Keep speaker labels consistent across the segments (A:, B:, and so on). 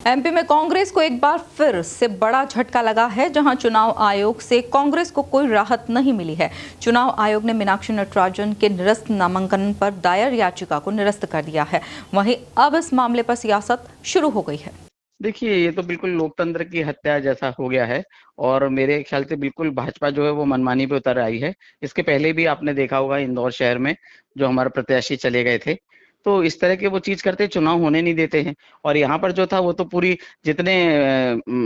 A: MP में कांग्रेस को एक बार फिर से बड़ा झटका लगा है, जहां चुनाव आयोग से कांग्रेस को कोई राहत नहीं मिली है। चुनाव आयोग ने मीनाक्षी नटराजन के निरस्त नामांकन पर दायर याचिका को निरस्त कर दिया है। वहीं अब इस मामले पर सियासत शुरू हो गई है।
B: देखिए, ये तो बिल्कुल लोकतंत्र की हत्या जैसा हो गया है और मेरे ख्याल से बिल्कुल भाजपा जो है वो मनमानी पे उतर आई है। इसके पहले भी आपने देखा होगा इंदौर शहर में जो हमारे प्रत्याशी चले गए थे, तो इस तरह के वो चीज करते, चुनाव होने नहीं देते हैं। और यहाँ पर जो था वो तो पूरी जितने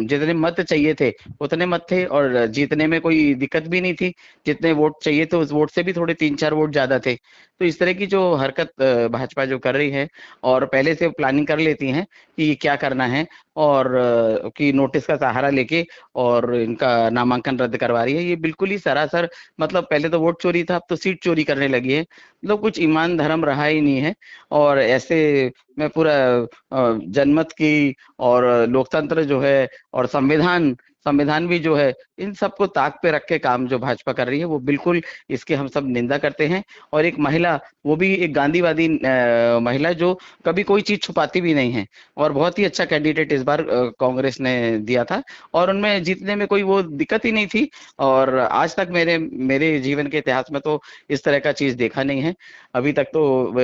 B: जितने मत चाहिए थे उतने मत थे और जीतने में कोई दिक्कत भी नहीं थी। जितने वोट चाहिए थे उस वोट से भी थोड़े 3-4 वोट ज्यादा थे। तो इस तरह की जो हरकत भाजपा जो कर रही है और पहले से प्लानिंग कर लेती है कि ये क्या करना है और कि नोटिस का सहारा लेके और इनका नामांकन रद्द करवा रही है, ये बिल्कुल ही सरासर मतलब पहले तो वोट चोरी था, अब तो सीट चोरी करने लगी है। मतलब कुछ ईमान धर्म रहा ही नहीं है। और ऐसे में पूरा जनमत की और लोकतंत्र जो है और संविधान संविधान भी जो है, इन सबको ताक पे रख के काम जो भाजपा कर रही है वो बिल्कुल इसके हम सब निंदा करते हैं। और एक महिला, वो भी एक गांधीवादी महिला जो कभी कोई चीज छुपाती भी नहीं है और बहुत ही अच्छा कैंडिडेट इस बार कांग्रेस ने दिया था और उनमें जीतने में कोई वो दिक्कत ही नहीं थी। और आज तक मेरे मेरे जीवन के इतिहास में तो इस तरह का चीज देखा नहीं है। अभी तक तो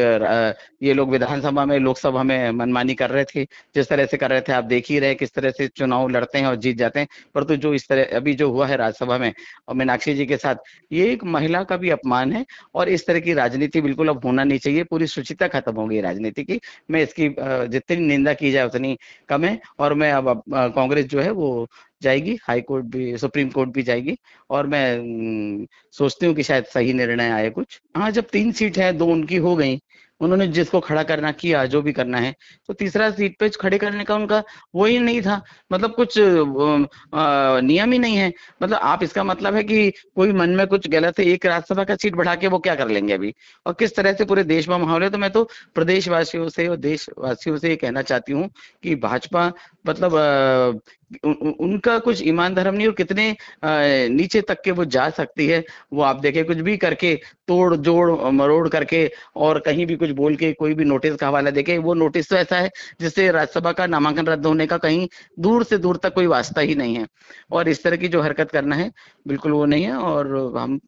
B: ये लोग विधानसभा में, लोकसभा में मनमानी कर रहे थे, जिस तरह से कर रहे थे आप देख ही रहे किस तरह से चुनाव लड़ते हैं और जीत जाते हैं। परंतु जो इस तरह अभी जो हुआ है राज्यसभा में और मीनाक्षी जी के साथ, ये एक महिला का भी अपमान है और इस तरह की राजनीति बिल्कुल अब होना नहीं चाहिए। पूरी शुचिता खत्म हो गई राजनीति की। मैं इसकी जितनी निंदा की जाए उतनी कम है। और मैं अब कांग्रेस जो है वो जाएगी, हाई कोर्ट भी, सुप्रीम कोर्ट भी जाएगी और मैं सोचती हूँ कि शायद सही निर्णय आए कुछ। हाँ, जब 3 सीट है, 2 उनकी हो गई, उन्होंने जिसको खड़ा करना किया, जो भी करना है, तो तीसरा सीट पे खड़े करने का उनका वो ही नहीं था। मतलब कुछ नियम ही नहीं है। मतलब आप, इसका मतलब है कि कोई मन में कुछ गलत है, एक राज्यसभा का सीट बढ़ा के वो क्या कर लेंगे अभी। और किस तरह से पूरे देश में माहौल है। तो मैं तो प्रदेशवासियों से और देशवासियों से ये कहना चाहती हूँ कि भाजपा मतलब उनका कुछ ईमान धर्म नहीं और कितने नीचे तक के वो जा सकती है। वो आप देखें, कुछ भी करके, तोड़ जोड़ मरोड़ करके और कहीं भी कुछ बोल के कोई भी नोटिस का हवाला देके, वो नोटिस तो ऐसा है जिससे राज्यसभा का नामांकन रद्द होने का कहीं दूर से दूर तक कोई वास्ता ही नहीं है। और इस तरह की जो हरकत करना है बिल्कुल वो नहीं है। और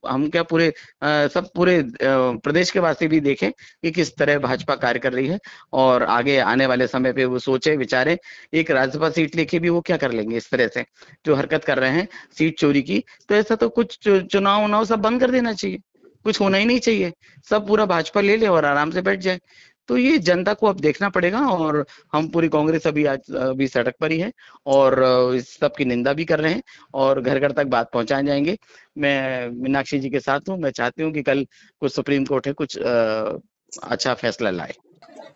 B: हम क्या पूरे सब पूरे प्रदेश के वासी भी देखें कि किस तरह भाजपा कार्य कर रही है और आगे आने वाले समय पे वो सोचे विचारे। एक राज्यसभा सीट लेके भी वो क्या कर लेंगे इस तरह से जो हरकत कर रहे हैं सीट चोरी की। तो ऐसा तो कुछ चुनाव उनाव सब बंद कर देना चाहिए, कुछ होना ही नहीं चाहिए, सब पूरा भाजपा ले ले और आराम से बैठ जाए। तो ये जनता को अब देखना पड़ेगा। और हम पूरी कांग्रेस अभी सड़क पर ही है और इस सब की निंदा भी कर रहे हैं और घर घर तक बात पहुंचाए जाएंगे। मैं मीनाक्षी जी के साथ हूँ। मैं चाहती हूँ कि कल कुछ सुप्रीम कोर्ट है कुछ अच्छा फैसला लाए।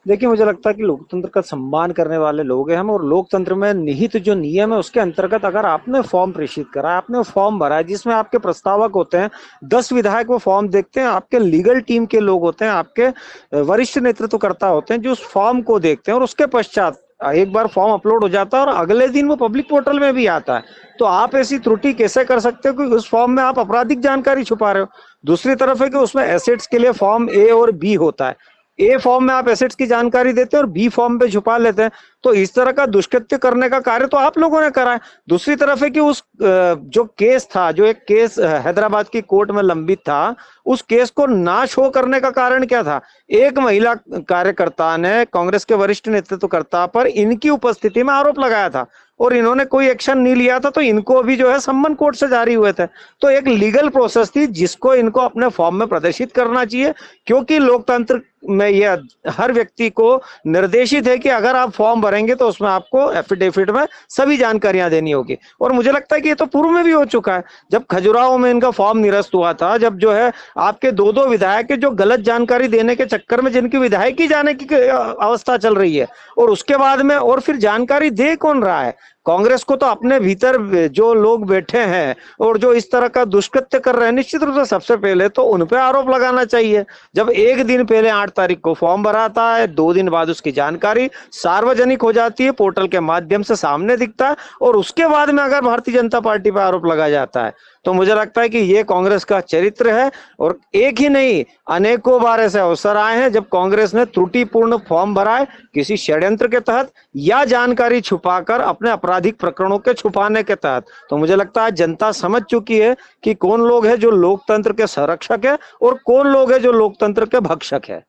C: देखिए, मुझे लगता है कि लोकतंत्र का सम्मान करने वाले लोग हैं हम, और लोकतंत्र में निहित जो नियम है उसके अंतर्गत अगर आपने फॉर्म प्रेषित करा है, आपने फॉर्म भरा है जिसमें आपके प्रस्तावक होते हैं, 10 विधायक वो फॉर्म देखते हैं, आपके लीगल टीम के लोग होते हैं, आपके वरिष्ठ नेतृत्वकर्ता होते हैं जो उस फॉर्म को देखते हैं, और उसके पश्चात एक बार फॉर्म अपलोड हो जाता है और अगले दिन वो पब्लिक पोर्टल में भी आता है। तो आप ऐसी त्रुटि कैसे कर सकते हो कि उस फॉर्म में आप आपराधिक जानकारी छुपा रहे हो। दूसरी तरफ है कि उसमें एसेट्स के लिए फॉर्म ए और बी होता है। ए फॉर्म में आप एसेट्स की जानकारी देते हैं और बी फॉर्म पे छुपा लेते हैं। तो इस तरह का दुष्कृत्य करने का कार्य तो आप लोगों ने करा है। दूसरी तरफ है कि उस जो केस था, जो एक केस हैदराबाद की कोर्ट में लंबित था, उस केस को ना शो करने का कारण क्या था? एक महिला कार्यकर्ता ने कांग्रेस के वरिष्ठ नेतृत्वकर्ता पर इनकी उपस्थिति में आरोप लगाया था और इन्होंने कोई एक्शन नहीं लिया था, तो इनको भी जो है सम्मन कोर्ट से जारी हुए थे। तो एक लीगल प्रोसेस थी जिसको इनको अपने फॉर्म में प्रदर्शित करना चाहिए, क्योंकि लोकतंत्र में यह हर व्यक्ति को निर्देशित है कि अगर आप फॉर्म भरेंगे तो उसमें आपको एफिडेविट में सभी जानकारियां देनी होगी। और मुझे लगता है कि ये तो पूर्व में भी हो चुका है। जब खजुराहो में इनका फॉर्म निरस्त हुआ था, जब जो है आपके 2 विधायक जो गलत जानकारी देने के चक्कर में जिनकी विधायकी जाने की अवस्था चल रही है, और उसके बाद में और फिर जानकारी दे कौन रहा है? कांग्रेस को तो अपने भीतर जो लोग बैठे हैं और जो इस तरह का दुष्कृत्य कर रहे हैं, निश्चित रूप से सबसे पहले तो उन पे आरोप लगाना चाहिए। जब एक दिन पहले 8 तारीख को फॉर्म भराता है, 2 दिन बाद उसकी जानकारी सार्वजनिक हो जाती है, पोर्टल के माध्यम से सामने दिखता है, और उसके बाद में अगर भारतीय जनता पार्टी पर आरोप लगाया जाता है, तो मुझे लगता है कि ये कांग्रेस का चरित्र है। और एक ही नहीं, अनेकों बार ऐसे अवसर आए हैं जब कांग्रेस ने त्रुटिपूर्ण फॉर्म भरा है किसी षड्यंत्र के तहत या जानकारी छुपाकर अपने आपराधिक प्रकरणों के छुपाने के तहत। तो मुझे लगता है जनता समझ चुकी है कि कौन लोग हैं जो लोकतंत्र के संरक्षक है और कौन लोग हैं जो लोकतंत्र के भक्षक है।